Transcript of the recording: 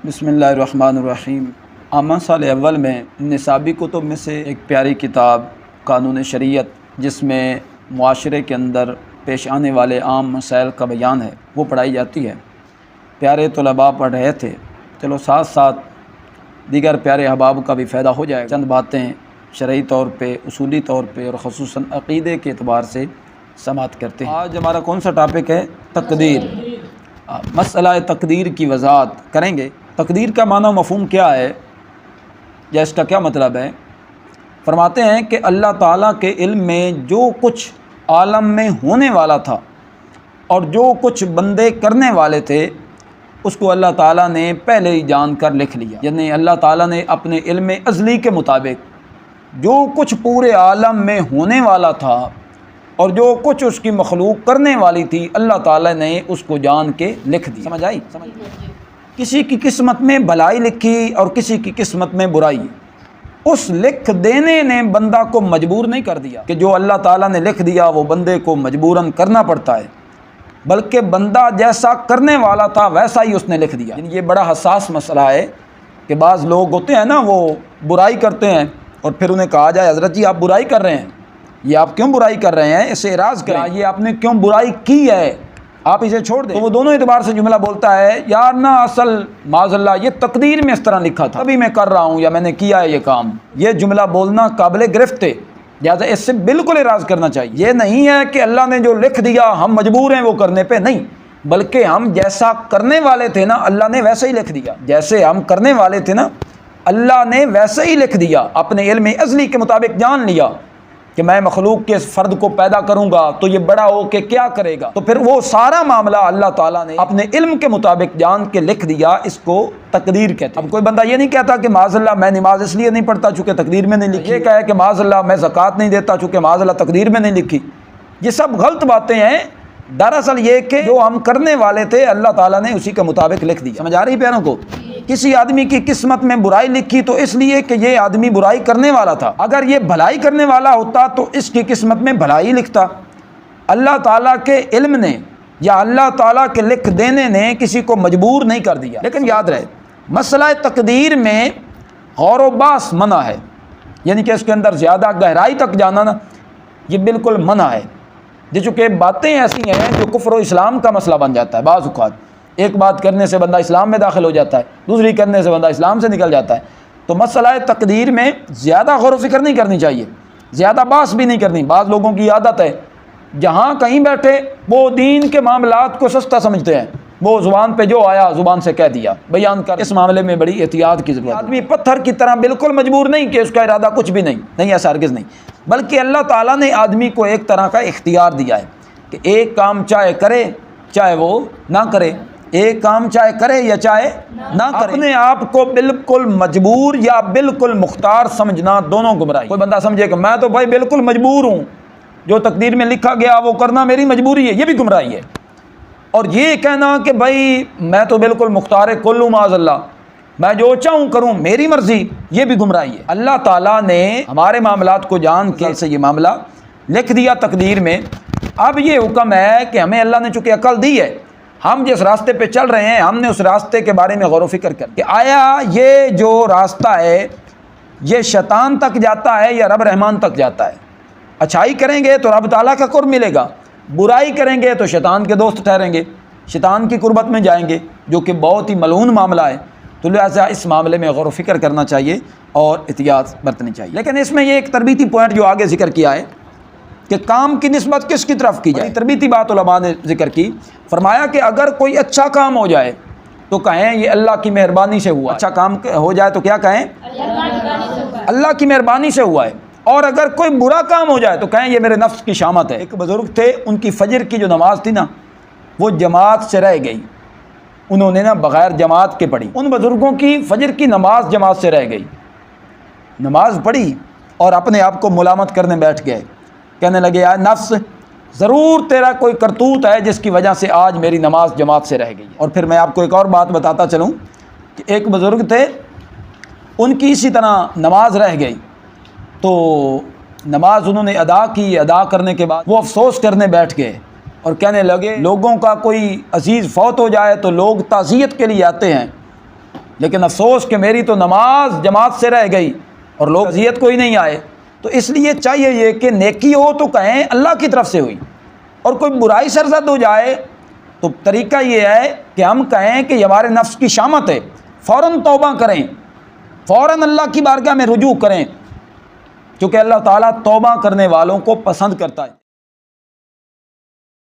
بسم اللہ الرحمن الرحیم۔ عامہ سال اول میں نصابی کتب میں سے ایک پیاری کتاب قانون شریعت، جس میں معاشرے کے اندر پیش آنے والے عام مسائل کا بیان ہے، وہ پڑھائی جاتی ہے۔ پیارے طلباء پڑھ رہے تھے، چلو ساتھ ساتھ دیگر پیارے احباب کا بھی فائدہ ہو جائے۔ چند باتیں شرعی طور پہ، اصولی طور پہ اور خصوصاً عقیدے کے اعتبار سے سماعت کرتے ہیں۔ آج ہمارا کون سا ٹاپک ہے؟ تقدیر۔ مسئلہ تقدیر کی وضاحت کریں گے۔ تقدیر کا معنی و مفہوم کیا ہے یا اس کا کیا مطلب ہے؟ فرماتے ہیں کہ اللہ تعالیٰ کے علم میں جو کچھ عالم میں ہونے والا تھا اور جو کچھ بندے کرنے والے تھے، اس کو اللہ تعالیٰ نے پہلے ہی جان کر لکھ لیا۔ یعنی اللہ تعالیٰ نے اپنے علم ازلی کے مطابق جو کچھ پورے عالم میں ہونے والا تھا اور جو کچھ اس کی مخلوق کرنے والی تھی، اللہ تعالیٰ نے اس کو جان کے لکھ دیا۔ سمجھ آئی؟ کسی کی قسمت میں بھلائی لکھی اور کسی کی قسمت میں برائی، اس لکھ دینے نے بندہ کو مجبور نہیں کر دیا کہ جو اللہ تعالیٰ نے لکھ دیا وہ بندے کو مجبوراً کرنا پڑتا ہے، بلکہ بندہ جیسا کرنے والا تھا ویسا ہی اس نے لکھ دیا۔ یہ بڑا حساس مسئلہ ہے کہ بعض لوگ ہوتے ہیں نا، وہ برائی کرتے ہیں اور پھر انہیں کہا جائے حضرت جی آپ برائی کر رہے ہیں، یہ آپ کیوں برائی کر رہے ہیں، اسے اعراض کریں، یہ آپ نے کیوں برائی کی ہے، آپ اسے چھوڑ دیں۔ تو وہ دونوں اعتبار سے جملہ بولتا ہے، یار نہ اصل معاذ اللہ یہ تقدیر میں اس طرح لکھا تھا، ابھی میں کر رہا ہوں یا میں نے کیا ہے یہ کام۔ یہ جملہ بولنا قابل گرفت ہے، لہٰذا اس سے بالکل اعراض کرنا چاہیے۔ یہ نہیں ہے کہ اللہ نے جو لکھ دیا ہم مجبور ہیں وہ کرنے پہ، نہیں، بلکہ ہم جیسا کرنے والے تھے نا اللہ نے ویسے ہی لکھ دیا۔ جیسے ہم کرنے والے تھے نا اللہ نے ویسے ہی لکھ دیا، اپنے علم ازلی کے مطابق جان لیا کہ میں مخلوق کے اس فرد کو پیدا کروں گا تو یہ بڑا ہو کے کیا کرے گا، تو پھر وہ سارا معاملہ اللہ تعالیٰ نے اپنے علم کے مطابق جان کے لکھ دیا۔ اس کو تقدیر کہتے ہیں۔ اب کوئی بندہ یہ نہیں کہتا کہ معاذ اللہ میں نماز اس لیے نہیں پڑھتا چونکہ تقدیر میں نہیں لکھی، یہ کہے کہ معاذ اللہ میں زکوٰۃ نہیں دیتا چونکہ معاذ اللہ تقدیر میں نہیں لکھی۔ یہ سب غلط باتیں ہیں۔ دراصل یہ کہ جو ہم کرنے والے تھے اللہ تعالیٰ نے اسی کے مطابق لکھ دیا۔ سمجھ آ رہی پیاروں کو؟ کسی آدمی کی قسمت میں برائی لکھی تو اس لیے کہ یہ آدمی برائی کرنے والا تھا، اگر یہ بھلائی کرنے والا ہوتا تو اس کی قسمت میں بھلائی لکھتا۔ اللہ تعالیٰ کے علم نے یا اللہ تعالیٰ کے لکھ دینے نے کسی کو مجبور نہیں کر دیا۔ لیکن یاد رہے مسئلہ تقدیر میں غور و بحث منع ہے، یعنی کہ اس کے اندر زیادہ گہرائی تک جانا نا یہ بالکل منع ہے، جو چونکہ باتیں ایسی ہیں جو کفر و اسلام کا مسئلہ بن جاتا ہے۔ بعض اوقات ایک بات کرنے سے بندہ اسلام میں داخل ہو جاتا ہے، دوسری کرنے سے بندہ اسلام سے نکل جاتا ہے۔ تو مسئلہ تقدیر میں زیادہ غور و فکر نہیں کرنی چاہیے، زیادہ بحث بھی نہیں کرنی۔ بعض لوگوں کی عادت ہے جہاں کہیں بیٹھے وہ دین کے معاملات کو سستا سمجھتے ہیں، وہ زبان پہ جو آیا زبان سے کہہ دیا بیان کر۔ اس معاملے میں بڑی احتیاط کی ضرورت ہے۔ آدمی پتھر کی طرح بالکل مجبور نہیں کہ اس کا ارادہ کچھ بھی نہیں، ایسا ہرگز نہیں، بلکہ اللہ تعالیٰ نے آدمی کو ایک طرح کا اختیار دیا ہے کہ ایک کام چاہے کرے چاہے وہ نہ کرے، ایک کام چاہے کرے یا چاہے نہ کرے۔ اپنے آپ کو بالکل مجبور یا بالکل مختار سمجھنا دونوں گمراہی۔ کوئی بندہ سمجھے کہ میں تو بھائی بالکل مجبور ہوں، جو تقدیر میں لکھا گیا وہ کرنا میری مجبوری ہے، یہ بھی گمراہی ہے۔ اور یہ کہنا کہ بھائی میں تو بالکل مختار کل ہوں، معاذ اللہ میں جو چاہوں کروں میری مرضی، یہ بھی گمراہی ہے۔ اللہ تعالیٰ نے ہمارے معاملات کو جان کے سے یہ معاملہ لکھ دیا تقدیر میں۔ اب یہ حکم ہے کہ ہمیں اللہ نے چونکہ عقل دی ہے، ہم جس راستے پہ چل رہے ہیں ہم نے اس راستے کے بارے میں غور و فکر کر کہ آیا یہ جو راستہ ہے یہ شیطان تک جاتا ہے یا رب رحمان تک جاتا ہے۔ اچھائی کریں گے تو رب تعالیٰ کا قرب ملے گا، برائی کریں گے تو شیطان کے دوست ٹھہریں گے، شیطان کی قربت میں جائیں گے، جو کہ بہت ہی ملعون معاملہ ہے۔ تو لہٰذا اس معاملے میں غور و فکر کرنا چاہیے اور احتیاط برتنی چاہیے۔ لیکن اس میں یہ ایک تربیتی پوائنٹ جو آگے ذکر کیا ہے کہ کام کی نسبت کس کی طرف کی جائے، تربیتی بات علماء نے ذکر کی۔ فرمایا کہ اگر کوئی اچھا کام ہو جائے تو کہیں یہ اللہ کی مہربانی سے ہوا، اچھا کام ہو جائے تو کیا کہیں؟ اللہ کی مہربانی سے ہوا ہے۔ اور اگر کوئی برا کام ہو جائے تو کہیں یہ میرے نفس کی شامت ہے۔ ایک بزرگ تھے، ان کی فجر کی جو نماز تھی نا وہ جماعت سے رہ گئی، انہوں نے نا بغیر جماعت کے پڑھی۔ ان بزرگوں کی فجر کی نماز جماعت سے رہ گئی، نماز پڑھی اور اپنے آپ کو ملامت کرنے بیٹھ گئے، کہنے لگے یار نفس ضرور تیرا کوئی کرتوت ہے جس کی وجہ سے آج میری نماز جماعت سے رہ گئی۔ اور پھر میں آپ کو ایک اور بات بتاتا چلوں کہ ایک بزرگ تھے، ان کی اسی طرح نماز رہ گئی تو نماز انہوں نے ادا کی، ادا کرنے کے بعد وہ افسوس کرنے بیٹھ گئے اور کہنے لگے لوگوں کا کوئی عزیز فوت ہو جائے تو لوگ تعزیت کے لیے آتے ہیں، لیکن افسوس کہ میری تو نماز جماعت سے رہ گئی اور لوگ اذیت کوئی نہیں آئے۔ تو اس لیے چاہیے یہ کہ نیکی ہو تو کہیں اللہ کی طرف سے ہوئی، اور کوئی برائی سرزد ہو جائے تو طریقہ یہ ہے کہ ہم کہیں کہ یہ ہمارے نفس کی شامت ہے، فوراً توبہ کریں، فوراً اللہ کی بارگاہ میں رجوع کریں، کیونکہ اللہ تعالیٰ توبہ کرنے والوں کو پسند کرتا ہے۔